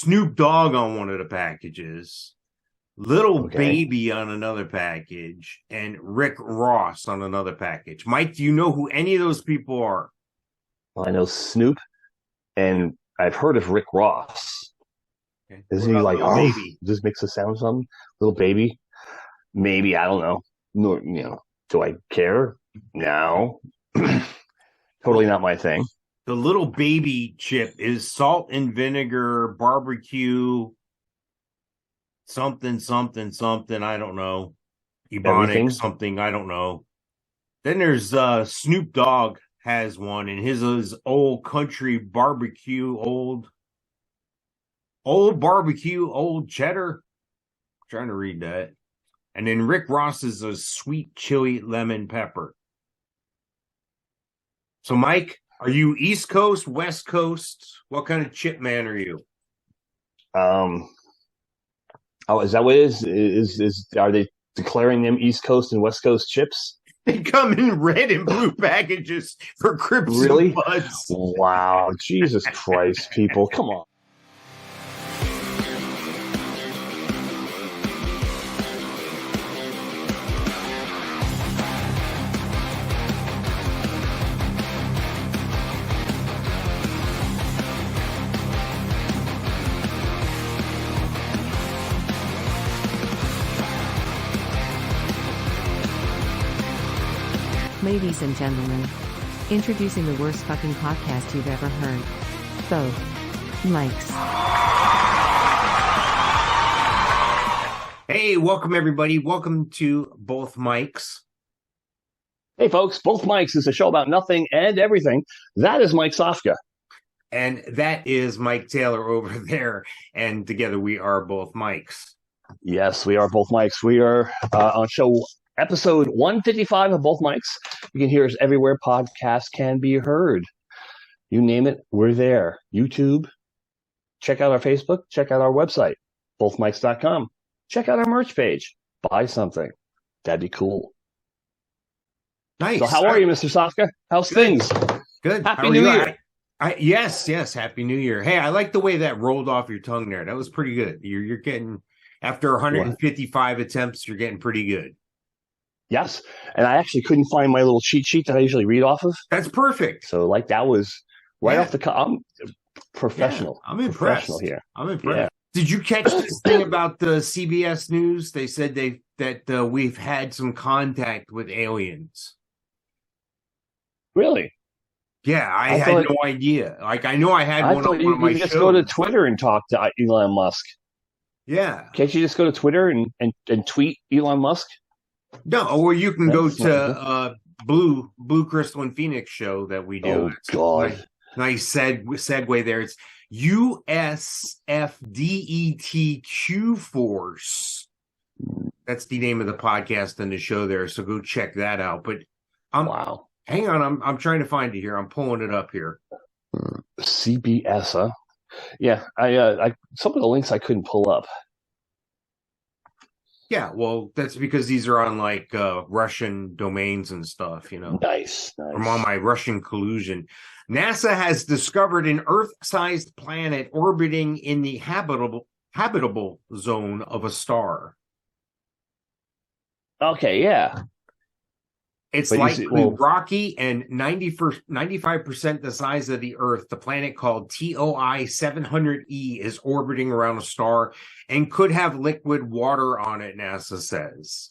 Snoop Dogg on one of the packages, Little Okay. Baby on another package, and Rick Ross on another package. Mike, do you know who any of those people are? Well, I know Snoop, and I've heard of Rick Ross. Okay. Isn't he like, Little Baby? just makes a sound something? Little Baby? Maybe, I don't know. No, do I care? No. Totally not my thing. The Little Baby chip is salt and vinegar, barbecue, something, I don't know. Ebonic, Everything? something, I don't know. Then there's Snoop Dogg has one, and his is old country barbecue, old barbecue, old cheddar. I'm trying to read that. And then Rick Ross is a sweet chili lemon pepper. So, Mike, are you East Coast, West Coast? What kind of chip man are you? Is that what it is? Are they declaring them East Coast and West Coast chips? They come in red and blue packages for Crips Really? and Buds. Wow, Jesus Christ, people, come on. Ladies and gentlemen, introducing the worst fucking podcast you've ever heard. Both Mikes. Hey, welcome everybody. Welcome to Both Mikes. Hey folks, Both Mikes is a show about nothing and everything. That is Mike Sofka. And that is Mike Taylor over there. And together we are Both Mikes. Yes, we are Both Mikes. We are on show episode 155 of Both Mikes. You can hear us everywhere podcasts can be heard. You name it, we're there. YouTube. Check out our Facebook. Check out our website, bothmikes.com. Check out our merch page. Buy something. That'd be cool. Nice. So how are you, Mr. Sofka? How's things? Good. Happy New Year. Yes. Happy New Year. Hey, I like the way that rolled off your tongue there. That was pretty good. You're getting, after 155 attempts, you're getting pretty good. Yes, and I actually couldn't find my little cheat sheet that I usually read off of. That's perfect. So, that was right off the I'm professional. Yeah, I'm impressed. Professional here. I'm impressed. Yeah. Did you catch this thing about the CBS News? They said that we've had some contact with aliens. Really? Yeah, I had no idea. Like, I know I had one on one of my shows. You just go to Twitter and talk to Elon Musk. Yeah. Can't you just go to Twitter and tweet Elon Musk? No, or you can go to Blue Crystal and Phoenix show that we do. Oh, God. Nice segue there. It's USFDETQ Force. That's the name of the podcast and the show there. So go check that out. But wow. Hang on, I'm trying to find it here. I'm pulling it up here. CBS, huh? Yeah, I some of the links I couldn't pull up. Yeah, well, that's because these are on like Russian domains and stuff, Nice. I'm on my Russian collusion. NASA has discovered an Earth-sized planet orbiting in the habitable zone of a star. Okay, yeah. It's likely rocky and 95% the size of the Earth. The planet called TOI 700E is orbiting around a star and could have liquid water on it, NASA says.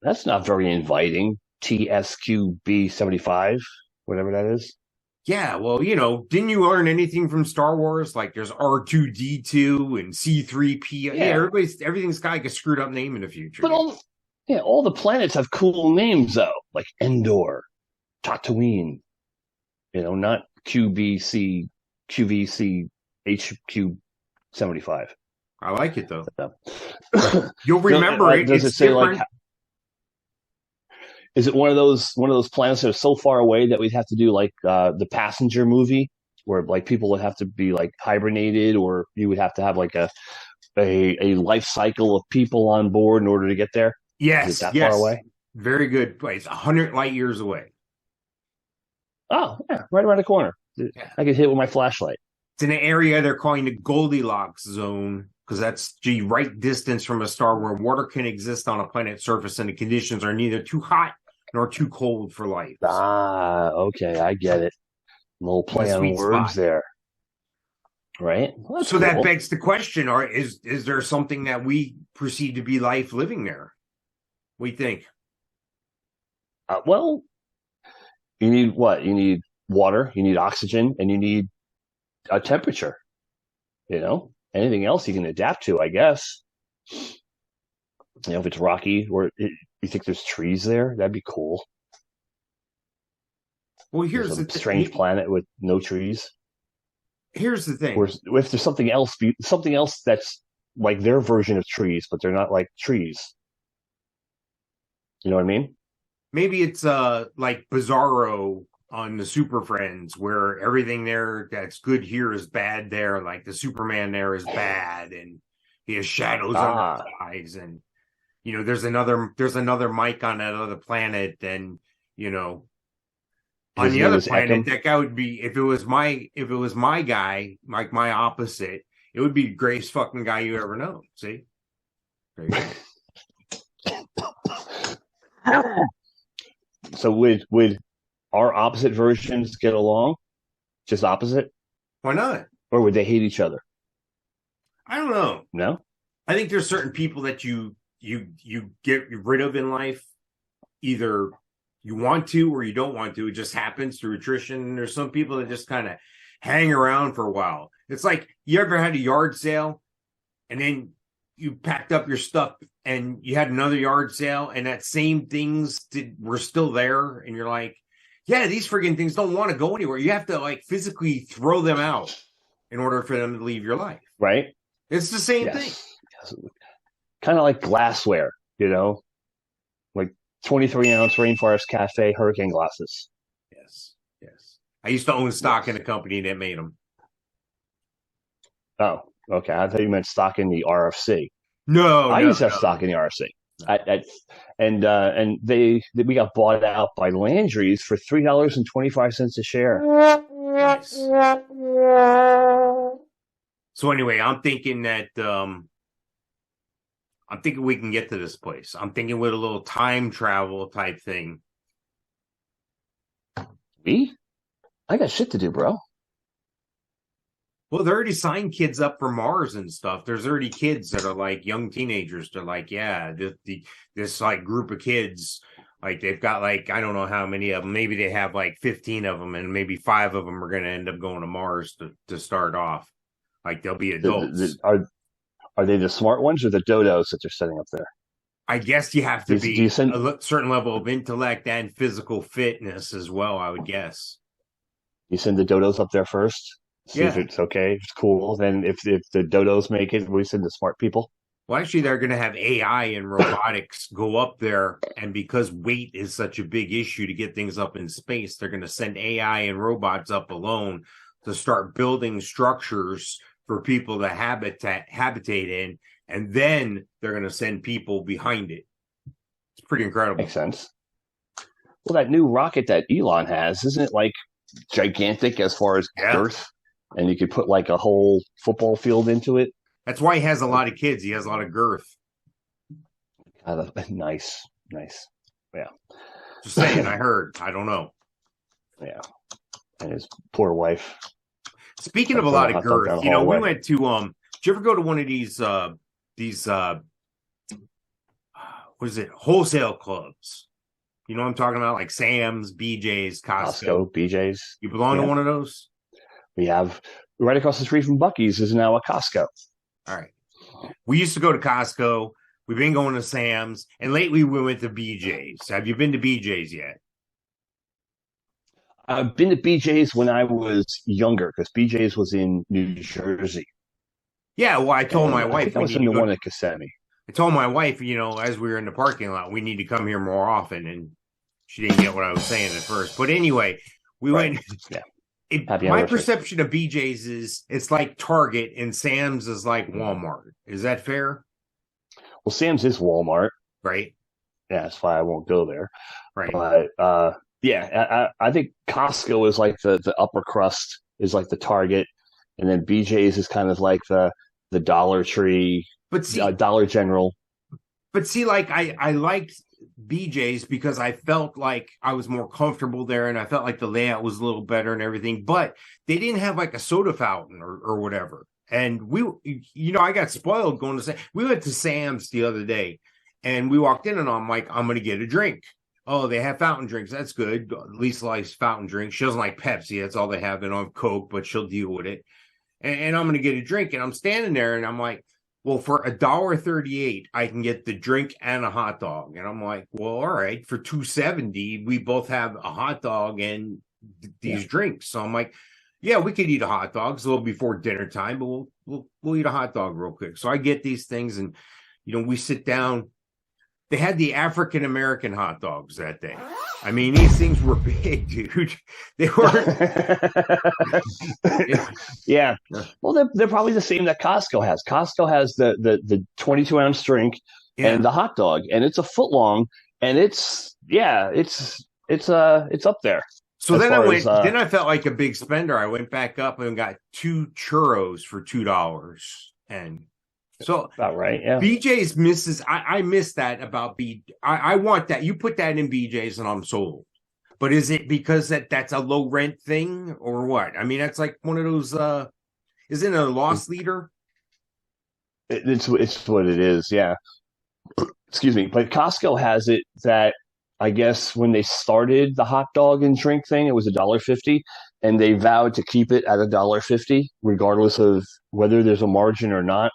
That's not very inviting. TSQB 75, whatever that is. Yeah, well, didn't you learn anything from Star Wars? Like there's R2D2 and C3PO. Yeah, everything's got like a screwed up name in the future. But all the planets have cool names, though, like Endor, Tatooine, not QVC, HQ 75. I like it, though. You'll remember it. Does it say different. Is it one of those planets that are so far away that we'd have to do like the Passenger movie, where like people would have to be like hibernated, or you would have to have like a life cycle of people on board in order to get there? Yes. Is it that far away? Very good place. 100 light years away. Oh, yeah. Right around the corner. Yeah. I could hit with my flashlight. It's in an area they're calling the Goldilocks zone, because that's the right distance from a star where water can exist on a planet's surface and the conditions are neither too hot nor too cold for life. Okay, I get it. A little play on words there. Right? Well, so cool. That begs the question, is there something that we perceive to be life living there? What do you think? Well, you need what? You need water, you need oxygen, and you need a temperature. Anything else you can adapt to, I guess. If it's rocky, or you think there's trees there, that'd be cool. Well, here's a strange planet with no trees. Here's the thing. Or if there's something else that's like their version of trees, but they're not like trees. You know what I mean? Maybe it's like Bizarro on the Super Friends, where everything there that's good here is bad there. Like the Superman there is bad, and he has shadows on his eyes, and there's another Mike on that other planet, and on the other planet, that guy would be, if it was my guy, like my opposite, it would be the greatest fucking guy you ever know. See? There you go. So would our opposite versions get along? Just opposite? Why not? Or would they hate each other? I don't know. No? I think there's certain people that you get rid of in life, either you want to or you don't want to. It just happens through attrition. And there's some people that just kind of hang around for a while. It's like, you ever had a yard sale and then you packed up your stuff and you had another yard sale and that same things were still there, and you're like, yeah, these friggin' things don't want to go anywhere. You have to like physically throw them out in order for them to leave your life. Right. It's the same thing. Yes. Kind of like glassware, like 23-ounce Rainforest Cafe hurricane glasses. Yes. I used to own stock in a company that made them. Oh, okay. I thought you meant stock in the RFC. No, I used to have stock in the RFC. And we got bought out by Landry's for $3.25 a share. Nice. So anyway, I'm thinking that we can get to this place. I'm thinking with a little time travel type thing. Me? I got shit to do, bro. Well, they already signed kids up for Mars and stuff. There's already kids that are like young teenagers. They're like, yeah, this like group of kids, like they've got like, I don't know how many of them. Maybe they have like 15 of them, and maybe 5 of them are going to end up going to Mars to start off. Like they'll be adults. Are they the smart ones or the dodos that they're setting up there? I guess you have to be a certain level of intellect and physical fitness as well, I would guess. You send the dodos up there first? See if it's okay, it's cool. Then if the dodos make it, we send the smart people. Well, actually, they're going to have AI and robotics go up there, and because weight is such a big issue to get things up in space, they're going to send AI and robots up alone to start building structures for people to habitate in, and then they're going to send people behind it. It's pretty incredible. Makes sense. Well, that new rocket that Elon has, isn't it like gigantic as far as girth? And you could put like a whole football field into it. That's why he has a lot of kids. He has a lot of girth. Nice. Yeah. Just saying, I heard. I don't know. Yeah. And his poor wife. Speaking of a lot of girth, we went to did you ever go to one of these what is it, wholesale clubs? You know what I'm talking about? Like Sam's, B.J.'s, Costco. B.J.'s. You belong to one of those? We have right across the street from Buc-ee's is now a Costco. All right. We used to go to Costco. We've been going to Sam's, and lately we went to B.J.'s. Have you been to B.J.'s yet? I've been to B.J.'s when I was younger, because B.J.'s was in New Jersey. Yeah, well, I told my wife. I think I was in the one at Kissimmee. I told my wife, as we were in the parking lot, we need to come here more often, and she didn't get what I was saying at first. But anyway, we went. Yeah. My perception of BJ's is it's like Target and Sam's is like Walmart. Is that fair? Well, Sam's is Walmart. Right. Yeah, that's why I won't go there. Right. But I think Costco is like the upper crust, is like the Target, and then BJ's is kind of like the Dollar Tree, but see, Dollar General. But see, like I liked BJ's because I felt like I was more comfortable there, and I felt like the layout was a little better and everything. But they didn't have like a soda fountain or whatever. And I got spoiled going to we went to Sam's the other day, and we walked in, and I'm like, I'm going to get a drink. Oh, they have fountain drinks. That's good. Lisa likes fountain drinks. She doesn't like Pepsi. That's all they have. They don't have Coke, but she'll deal with it. And I'm going to get a drink, and I'm standing there, and I'm like, well, for $1.38, I can get the drink and a hot dog. And I'm like, well, all right, for $2.70, we both have a hot dog and these drinks. So I'm like, yeah, we could eat a hot dog. It's a little before dinner time, but we'll eat a hot dog real quick. So I get these things, and we sit down. They had the African American hot dogs that day. I mean, these things were big, dude. They weren't. Yeah. Well, they're probably the same that Costco has. Costco has the 22-ounce drink and the hot dog, and it's a foot long, and it's up there. So then then I felt like a big spender. I went back up and got 2 churros for $2, and so about right. Yeah. BJ's misses. I miss that about I want that. You put that in BJ's and I'm sold. But is it because that's a low rent thing or what? I mean, that's like one of those. Isn't it a loss leader? It's what it is. Yeah. Excuse me. But Costco has it that I guess when they started the hot dog and drink thing, it was $1.50, and they vowed to keep it at $1.50 regardless of whether there's a margin or not.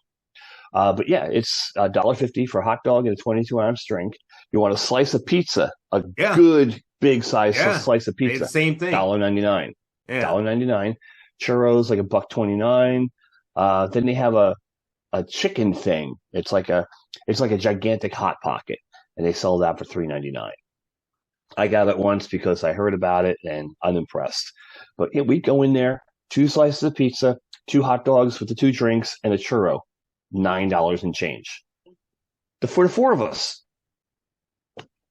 But yeah, it's $1.50 for a hot dog and a 22-ounce drink. You want a slice of pizza, good big size slice of pizza. The same thing. $1.99. Yeah. $1.99. Churros like $1.29. Then they have a chicken thing. It's like a gigantic hot pocket, and they sell that for $3.99. I got it once because I heard about it and I'm impressed. But yeah, we go in there, 2 slices of pizza, 2 hot dogs with the 2 drinks, and a churro. $9 and change. For the 4 of us.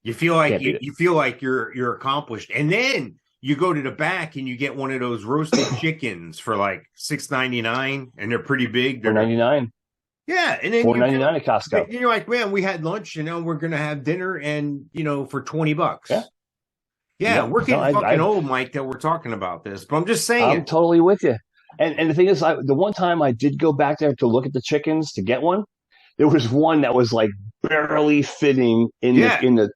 You feel like you're accomplished. And then you go to the back and you get one of those roasted chickens for like $6.99, and they're pretty big. They're $4.99. Yeah, and then $4.99 at Costco. And you're like, man, we had lunch, we're gonna have dinner, and for $20. Yeah, we're getting fucking old, Mike, that we're talking about this. But I'm just saying, I'm totally with you. And the thing is, the one time I did go back there to look at the chickens to get one, there was one that was like barely fitting in the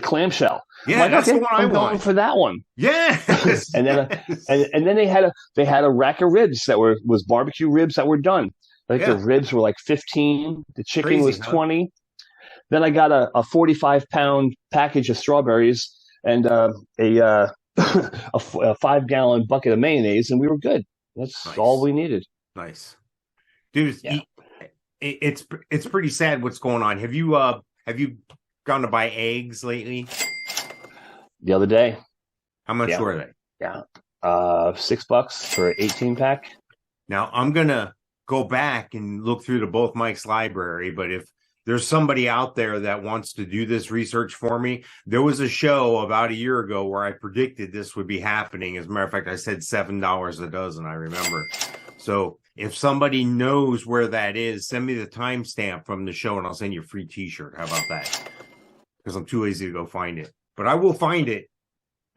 clamshell. Yeah, like, that's the one I'm going for that one. Yeah, and then they had a rack of ribs that was barbecue ribs that were done. Like the ribs were like 15, the chicken was 20. Then I got a 45-pound package of strawberries and a 5-gallon bucket of mayonnaise, and we were good. That's all we needed. Nice, dude. Yeah. It's pretty sad what's going on. Have you gone to buy eggs lately? The other day. How much were they? Yeah, $6 for an 18-pack. Now I'm gonna go back and look through the Both Mike's library, but if there's somebody out there that wants to do this research for me, there was a show about a year ago where I predicted this would be happening. As a matter of fact, I said $7 a dozen, I remember. So if somebody knows where that is, send me the timestamp from the show and I'll send you a free t-shirt. How about that? Because I'm too lazy to go find it. But I will find it.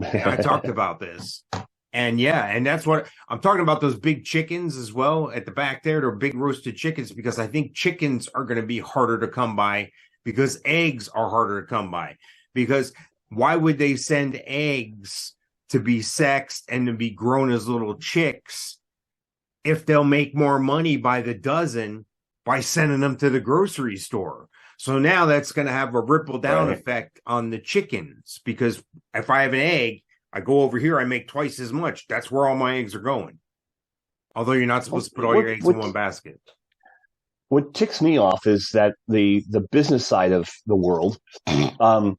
I talked about this. And that's what I'm talking about, those big chickens as well at the back there. They're big roasted chickens because I think chickens are going to be harder to come by because eggs are harder to come by. Because why would they send eggs to be sexed and to be grown as little chicks if they'll make more money by the dozen by sending them to the grocery store? So now that's going to have a ripple down effect on the chickens, because if I have an egg, I go over here, I make twice as much. That's where all my eggs are going. Although you're not supposed to put all your eggs in one basket. What ticks me off is that the business side of the world can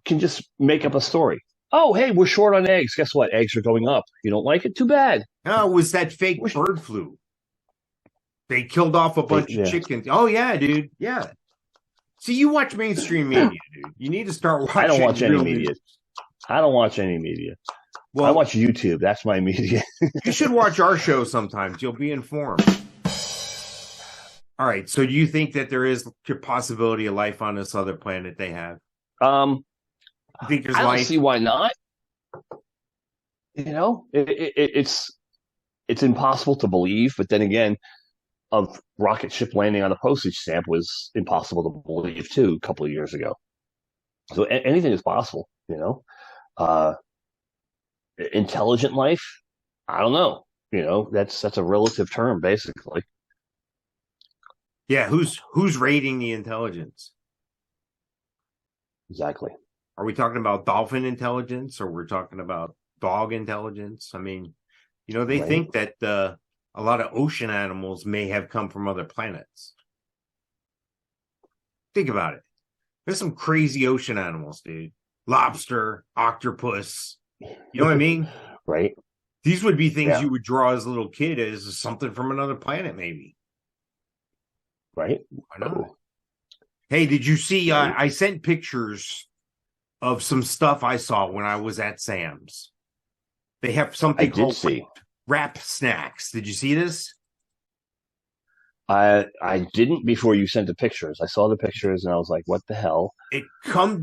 just make up a story. Oh, hey, we're short on eggs. Guess what? Eggs are going up. You don't like it? Too bad. No, it was that fake bird flu. They killed off a bunch of chickens. Oh, yeah, dude. Yeah. See, you watch mainstream media, dude. You need to start watching. I don't watch any media. I don't watch any media. Well, I watch YouTube. That's my media. You should watch our show sometimes. You'll be informed. All right. So do you think that there is a possibility of life on this other planet they have? You think there's I life? don't see why not. It's impossible to believe, but then again, a rocket ship landing on a postage stamp was impossible to believe too a couple of years ago. So anything is possible, intelligent life, I don't know. That's a relative term, basically. Yeah, who's rating the intelligence? Exactly. Are we talking about dolphin intelligence, or we're talking about dog intelligence? I mean, they think that a lot of ocean animals may have come from other planets. Think about it. There's some crazy ocean animals, dude. Lobster, octopus. You know what I mean? Right. These would be things you would draw as a little kid as something from another planet, maybe. Right. I know. Hey, did you see? I sent pictures of some stuff I saw when I was at Sam's. They have something called wrap snacks. Did you see this? I didn't before you sent the pictures. I saw the pictures and I was like, what the hell?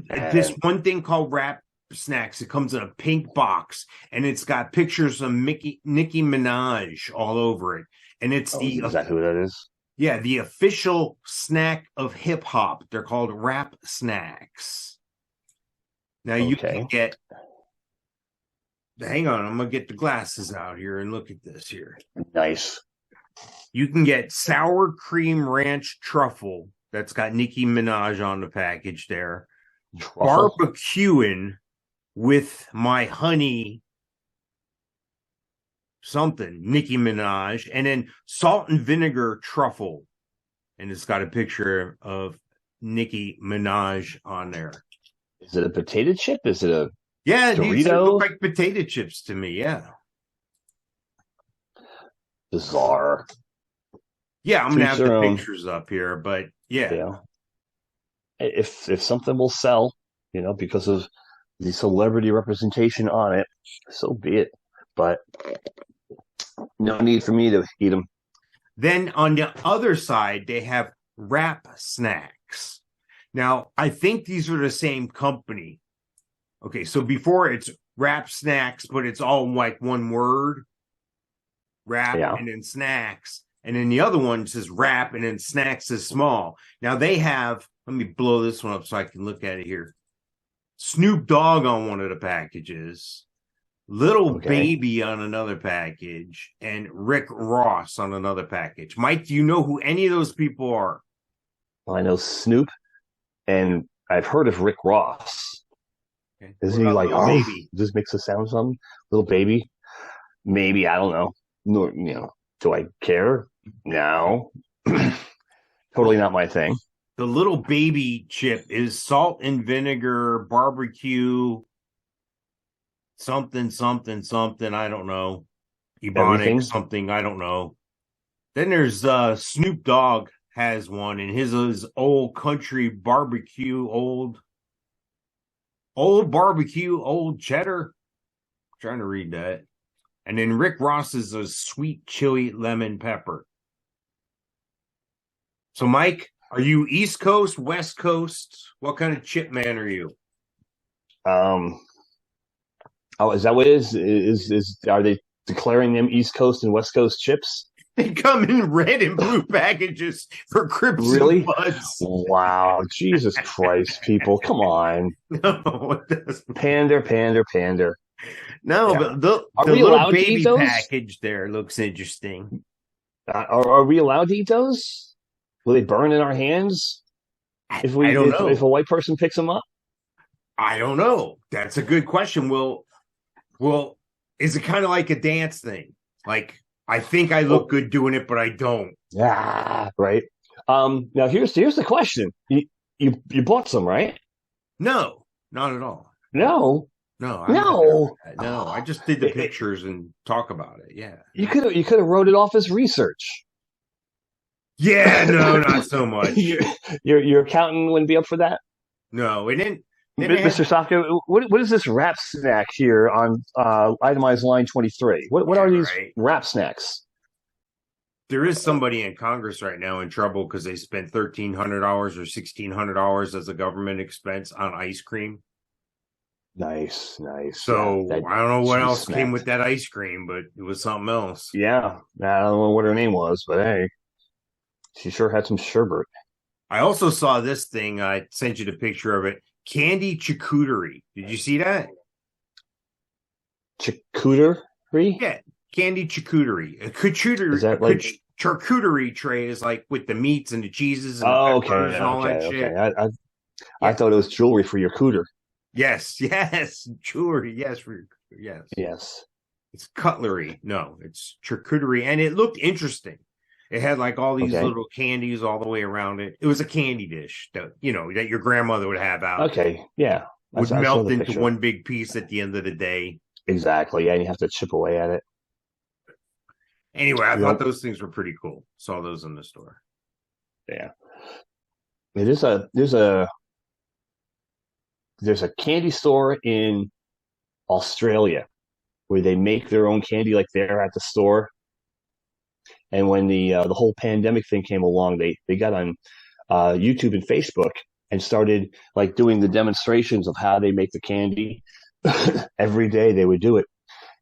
This one thing called wrap snacks. It comes in a pink box and it's got pictures of Nicki Minaj all over it. And it's is that who that is? Yeah, the official snack of hip hop. They're called wrap snacks. Now you can get. Hang on, I'm gonna get the glasses out here and look at this here. Nice. You can get sour cream ranch truffle that's got Nicki Minaj on the package there. Truffle? Barbecuing with my honey something, Nicki Minaj, and then salt and vinegar truffle. And it's got a picture of Nicki Minaj on there. Is it a potato chip? Is it a Dorito? These look like potato chips to me, yeah. Bizarre. Yeah, I'm going to have the pictures up here, but yeah. If something will sell, because of the celebrity representation on it, so be it. But no need for me to eat them. Then on the other side, they have wrap snacks. Now, I think these are the same company. Okay, so before it's wrap snacks, but it's all like one word. Wrap and then snacks. And then the other one says wrap and then snacks is small. Now they have, let me blow this one up so I can look at it here. Snoop Dogg on one of the packages. Little Baby on another package, and Rick Ross on another package. Mike, do you know who any of those people are? Well, I know Snoop, and I've heard of Rick Ross. Okay. Isn't he like, baby? Just makes a sound something? Little Baby? Maybe, I don't know. No, do I care? No. Totally not my thing. The Little Baby chip is salt and vinegar, barbecue, something, I don't know. Ebonic, something, I don't know. Then there's Snoop Dogg has one, and his is old country barbecue, old barbecue, old cheddar. I'm trying to read that. And then Rick Ross is a sweet chili lemon pepper. So, Mike, are you East Coast, West Coast? What kind of chip man are you? Oh, is that what it is? Are they declaring them East Coast and West Coast chips? They come in red and blue packages for Crips really? And Buds. Wow, Jesus Christ, people, come on! No, it doesn't. Pander. No, but the little baby package there looks interesting. Are we allowed to eat those? Will they burn in our hands I don't know. If a white person picks them up? I don't know. That's a good question. Well, is it kind of like a dance thing? Like, I think I look good doing it, but I don't. Yeah, right. Now here's the question. You bought some, right? No, not at all. No. I just did the pictures and talk about it. Yeah. You could have wrote it off as research. Yeah, no, not so much. Your accountant wouldn't be up for that? No, it didn't. Mr. Sofko, what is this wrap snack here on itemized line 23? What are these wrap snacks? There is somebody in Congress right now in trouble because they spent $1,300 or $1,600 as a government expense on ice cream. Nice. So I don't know what else came with that ice cream, but it was something else. Yeah, I don't know what her name was, but hey, she sure had some sherbet. I also saw this thing. I sent you the picture of it. Candy Chacuterie. Did you see that? Chacuterie? Yeah, Candy Chacuterie. A charcuterie. Is that like charcuterie tray is like with the meats and the cheeses and the peppers and all that shit. I thought it was jewelry for your cooter. Yes, jewelry. Yes. It's cutlery. No, it's charcuterie, and it looked interesting. It had like all these little candies all the way around it. It was a candy dish that that your grandmother would have out. Okay, yeah, would melt into one big piece at the end of the day. Exactly. Yeah, and you have to chip away at it. Anyway, I thought those things were pretty cool. Saw those in the store. Yeah, there's a candy store in Australia where they make their own candy like they're at the store. And when the whole pandemic thing came along, they got on YouTube and Facebook and started like doing the demonstrations of how they make the candy. Every day they would do it,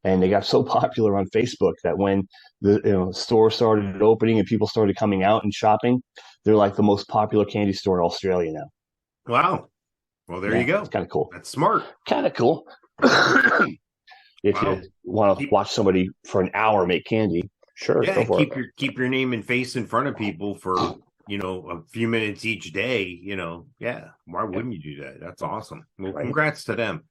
and they got so popular on Facebook that when the store started opening and people started coming out and shopping, they're like the most popular candy store in Australia now. Wow. Well, there you go. It's kind of cool. That's smart. Kind of cool. If you want to watch somebody for an hour make candy, sure. Yeah, keep your name and face in front of people for a few minutes each day. Yeah. Why wouldn't you do that? That's awesome. Well, congrats to them.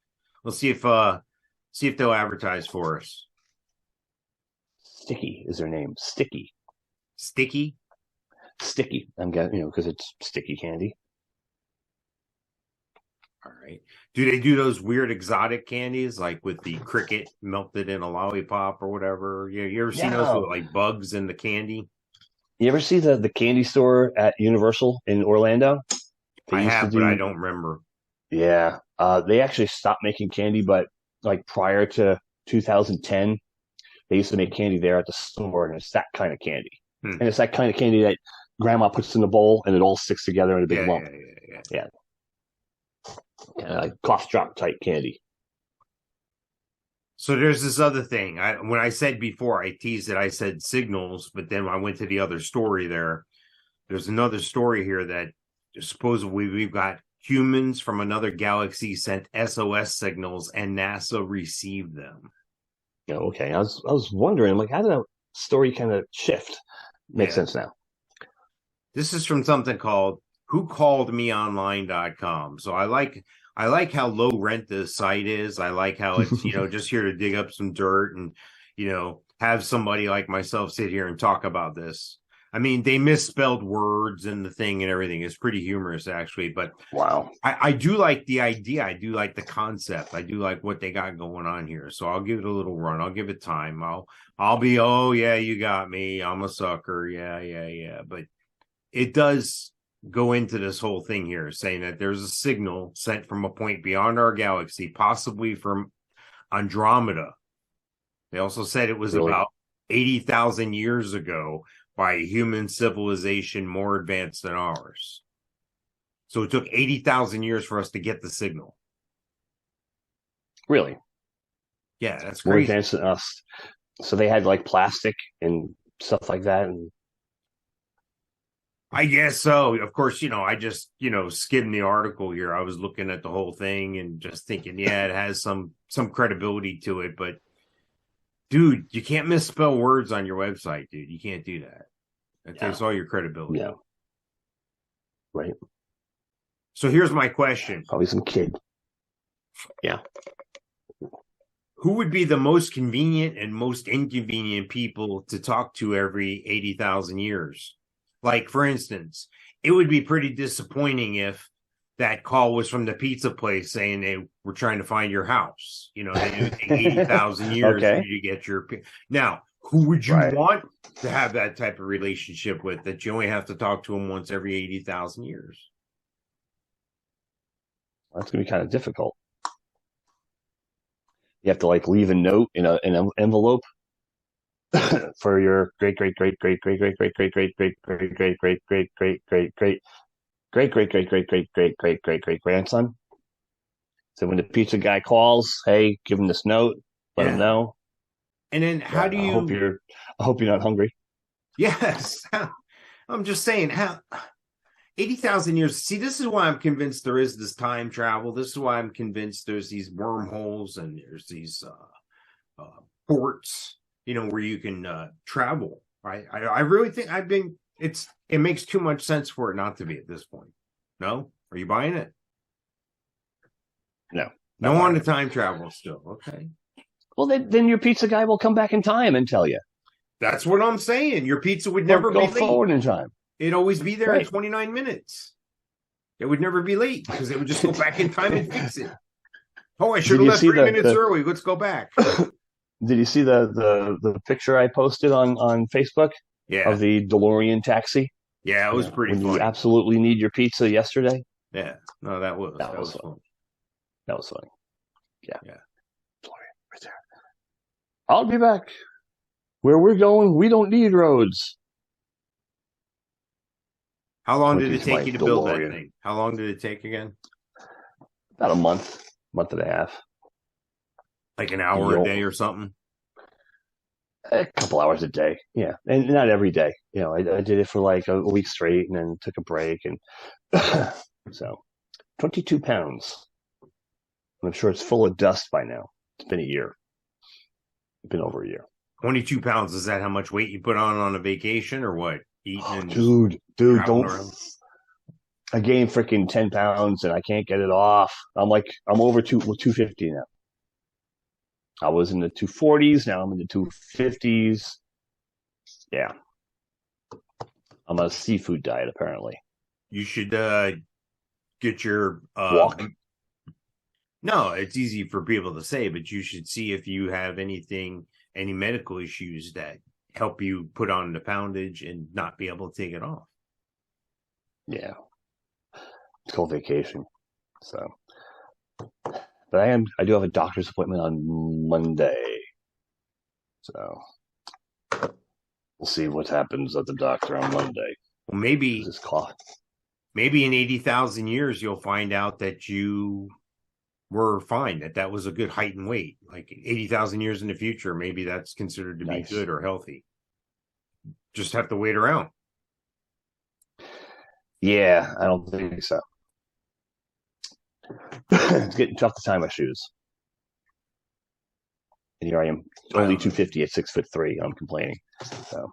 We'll see if they'll advertise for us. Sticky is their name. Sticky. I'm guessing because it's sticky candy. All right. Do they do those weird exotic candies like with the cricket melted in a lollipop or whatever? You ever seen those with like bugs in the candy? You ever see the candy store at Universal in Orlando? I have, but I don't remember. Yeah. They actually stopped making candy, but like prior to 2010, they used to make candy there at the store, and it's that kind of candy. And it's that kind of candy that grandma puts in a bowl and it all sticks together in a big lump. Yeah. Kind of like cough drop type candy. So there's this other thing. When I said before, I teased it. I said signals, but then I went to the other story there. There's another story here that supposedly we've got humans from another galaxy sent S.O.S. signals and NASA received them. Yeah, okay. I was wondering, like, how did that story kind of shift? Makes sense now. This is from something called whocalledmeonline.com. So I like how low rent this site is. I like how it's, just here to dig up some dirt and, have somebody like myself sit here and talk about this. I mean, they misspelled words in the thing and everything. It's pretty humorous, actually. But wow, I do like the idea. I do like the concept. I do like what they got going on here. So I'll give it a little run. I'll give it time. I'll be, oh, yeah, you got me. I'm a sucker. Yeah. But it does go into this whole thing here, saying that there's a signal sent from a point beyond our galaxy, possibly from Andromeda. They also said it was about 80,000 years ago by a human civilization more advanced than ours. So it took 80,000 years for us to get the signal. Really? Yeah, that's more crazy. Advanced than us. So they had like plastic and stuff like that. And I guess so. Of course, I just, skimmed the article here. I was looking at the whole thing and just thinking, yeah, it has some credibility to it. But, dude, you can't misspell words on your website, dude. You can't do that. That takes all your credibility. Yeah. Right. So here's my question. Probably some kid. Yeah. Who would be the most convenient and most inconvenient people to talk to every 80,000 years? Like, for instance, it would be pretty disappointing if that call was from the pizza place saying they were trying to find your house. They do take 80,000 years for you to get your... Now, who would you want to have that type of relationship with, that you only have to talk to them once every 80,000 years? That's going to be kind of difficult. You have to like leave a note in an envelope for your great grandson. So when the pizza guy calls, hey, give him this note, let him know. And then how do you? I hope you're not hungry. Yes, I'm just saying how. 80,000 years. See, this is why I'm convinced there is this time travel. This is why I'm convinced there's these wormholes and there's these ports, where you can travel. Right? I really think it makes too much sense for it not to be at this point. No? Are you buying it? No. No on the time travel still. Okay. Well, then your pizza guy will come back in time and tell you. That's what I'm saying. Your pizza would never be late. Go forward in time. It'd always be there in 29 minutes. It would never be late because it would just go back in time and fix it. Oh, I should have left 3 minutes early. Let's go back. Did you see the picture I posted on Facebook? Yeah. Of the DeLorean taxi? Yeah, it was pretty funny. You absolutely need your pizza yesterday? Yeah. No, that was fun. That was funny. Yeah. Yeah. DeLorean, right there. I'll be back. Where we're going, we don't need roads. How long did it take you to build that thing? How long did it take again? About a month and a half. Like an hour a day or something? A couple hours a day, yeah. And not every day. I did it for like a week straight and then took a break. And so 22 pounds. I'm sure it's full of dust by now. It's been a year. It's been over a year. 22 pounds. Is that how much weight you put on a vacation or what? Dude, don't. I gained freaking 10 pounds and I can't get it off. I'm over 250 now. I was in the 240s. Now I'm in the 250s. Yeah. I'm on a seafood diet, apparently. You should get your walk. No, it's easy for people to say, but you should see if you have any medical issues that help you put on the poundage and not be able to take it off. Yeah. It's called vacation. So, but I do have a doctor's appointment on Monday. So we'll see what happens at the doctor on Monday. Well, maybe in 80,000 years, you'll find out that you were fine, that was a good height and weight. Like 80,000 years in the future, maybe that's considered to be good or healthy. Just have to wait around. Yeah, I don't think so. It's getting tough to tie my shoes. And here I am, only 250 at 6'3". I'm complaining. So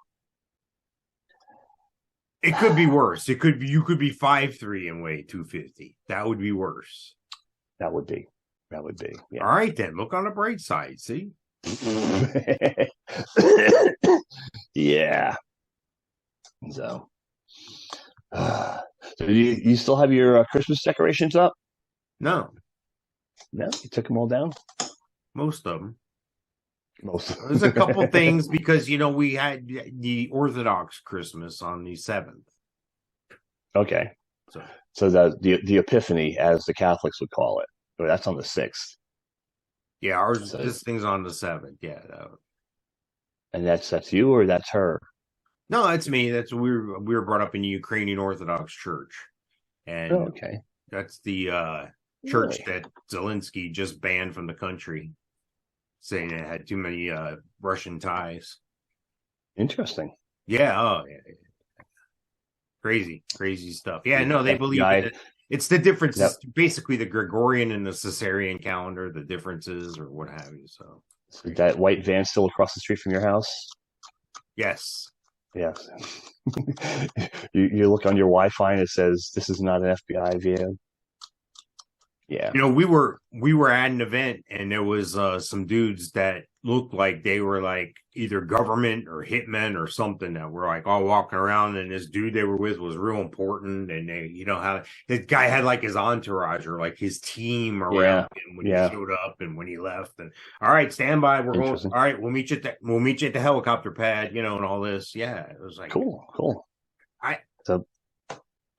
it could be worse. You could be 5'3" and weigh 250. That would be worse. That would be. Yeah. All right, then. Look on the bright side. See? Yeah. So you still have your Christmas decorations up? No. No? You took them all down? Most of them. There's a couple things because, we had the Orthodox Christmas on the 7th. Okay. So the Epiphany, as the Catholics would call it. That's on the 6th. Yeah, this thing's on the 7th. Yeah. And that's you or that's her? No, that's me. We were brought up in the Ukrainian Orthodox Church. And that's the church that Zelensky just banned from the country, saying it had too many Russian ties. Interesting. Yeah. Oh, yeah. Crazy stuff. Yeah, no, they believe it. It's the difference. Yep. It's basically the Gregorian and the Caesarean calendar, the differences or what have you. So that white van still across the street from your house? Yes. Yes. you look on your Wi-Fi and it says this is not an FBI van. Yeah. We were at an event and there was some dudes that looked like they were like either government or hitmen or something that were like all walking around, and this dude they were with was real important, and they, how this guy had like his entourage or like his team around him when he showed up and when he left. And all right, stand by, we're going. All right, we'll meet you at the helicopter pad, and all this. Yeah, it was like cool.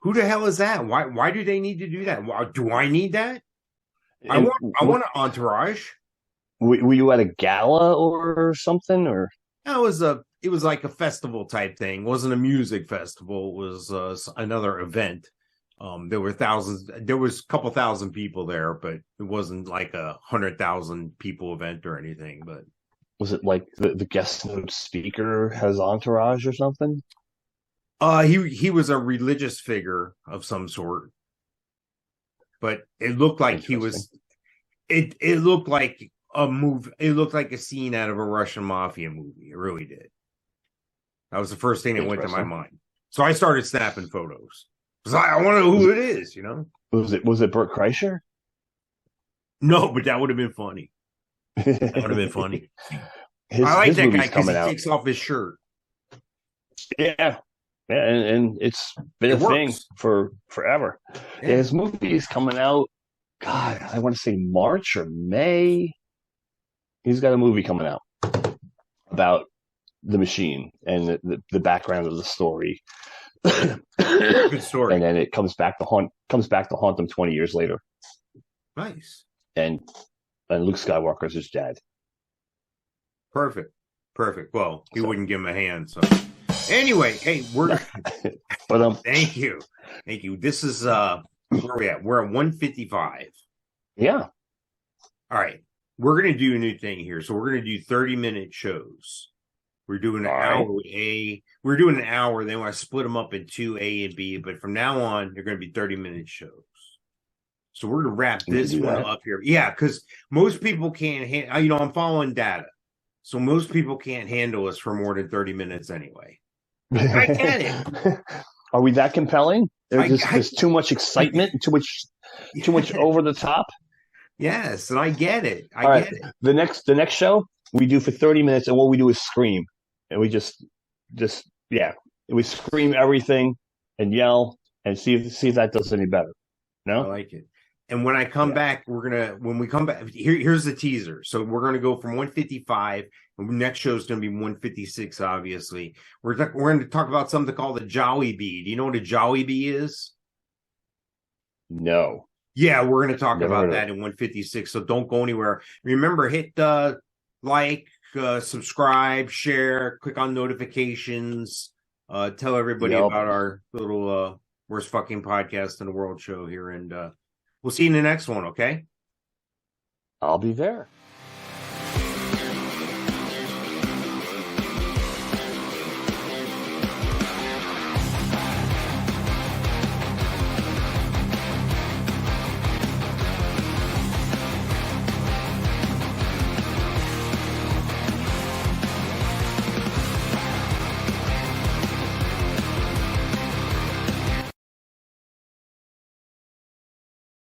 Who the hell is that? Why do they need to do that? Do I need that? I want an entourage. Were you at a gala or something, or? It was like a festival type thing. It wasn't a music festival. It was another event. There was a couple thousand people there, but it wasn't like 100,000 people event or anything. But was it like the guest speaker has entourage or something? He was a religious figure of some sort, but it looked like he was. It looked like a movie. It looked like a scene out of a Russian mafia movie. It really did. That was the first thing that went to my mind. So I started snapping photos. I want to know who it is, Was it Bert Kreischer? No, but that would have been funny. That would have been funny. I like that guy because he takes off his shirt. Yeah. Yeah, and it's been a thing for forever. Yeah. His movie is coming out, God, I want to say March or May. He's got a movie coming out about the machine and the background of the story. Good story. And then it comes back to haunt them 20 years later. Nice. And Luke Skywalker's his dad. Perfect. Well, he wouldn't give him a hand, so anyway, hey, we're but thank you. This is where are we at? We're at 155. Yeah. All right. We're gonna do a new thing here. So we're gonna do 30-minute shows. We're doing an hour with A. We're doing an hour, then I split them up into A and B, but from now on, they're gonna be 30-minute shows. So we're gonna wrap this one up here. Yeah, because most people can't I'm following data. So most people can't handle us for more than 30 minutes anyway. I get it. Are we that compelling? There's too much excitement, too much over the top. Yes, and I get it. I get it. The next show we do for 30 minutes, and what we do is scream, and we just we scream everything and yell and see if that does any better. No, I like it. And when I come back, when we come back, here's the teaser. So we're gonna go from 155. And the next show is going to be 156, obviously. We're going to talk about something called the Jowie Bee. Do you know what a Jowie Bee is? No. Yeah, we're going to talk about that in 156, so don't go anywhere. Remember, hit like, subscribe, share, click on notifications, tell everybody about our little worst fucking podcast in the world show here, and we'll see you in the next one, okay? I'll be there.